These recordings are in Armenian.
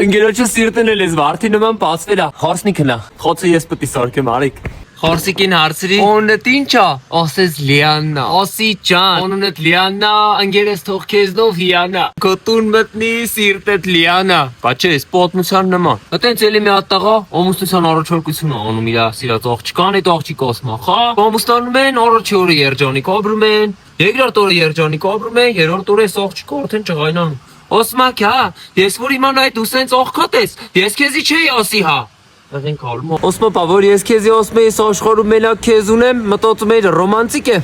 Ընկերոջը սիրտն էլ ես վարդի նման բացվել է։ Խորսնիքն է։ Խոցը ես պետք է սարքեմ, արիկ։ Խորսիկին հարցրի։ Օնդ ինչա։ Ասես Լիաննա։ Ասի ջան։ Օնդ Լիաննա, ընկերս թող քեզնով հիանա։ Կոտուն մտնի սիրտդ Լիանա։ Բաչե, ես պատմության նման։ Այտենց էլի մի հատ տղա ամուսնության առաջարկություն անում իր սիրած աղջկան, այդ աղջիկը ասում է, խա, ամուսնանում են, առաջի օրը երջանիկ ապրում են, երկրորդ օրը երջանիկ ապրում են, երրորդ օրը այս աղջիկը արդեն ջղայնանում։ Ասում է, հա, ես որ իմանայի դու սենց աղքատ ես, ես քեզի չէի ասի, հա։ Osmo pavor ես քեզի ասում ես աշխարհում մենակ քեզ ունեմ, մտածում ես ռոմանտիկ է։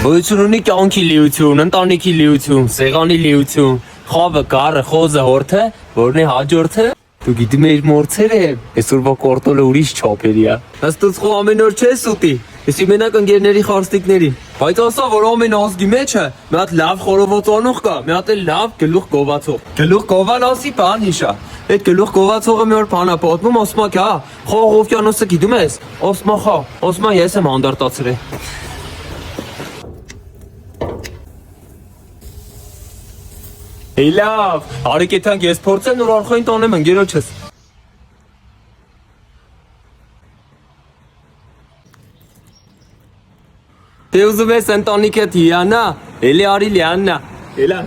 Գոյություն ունի կյանքի լիություն, ընտանիքի լիություն, սեղանի լիություն, խավը, կարը, խոզը, հորթը, որն է հաջորդը։ Դու գիտում ես մորցերը, այսօրվա կորտոլը ուրիշ չափերի է։ Հստուց խո ամեն օր չես ուտի։ Ես մենակ ընկերների խարստիկներին։ Բայց ասա որ ամեն ազգի մեջ է, մի հատ լավ խորովոցանող կա, մի հատ էլ լավ գլուխ գովացող։ Գլուխ գովան ասի բան իշա։ Այդ գլուխ գովացողը մի օր բան է պատմում, ասում է, հա, խող օվկիանոսը գիտում ես։ Ասում է, խա, ասում է, ես եմ անդարտացրել։ Հեյ լավ, արեք եթանք ես փորձեմ նոր արխային տանեմ ընկերոջս։ Դե ուզում ես ընտանիքդ հիանա, էլի արի Լիաննա, էլա։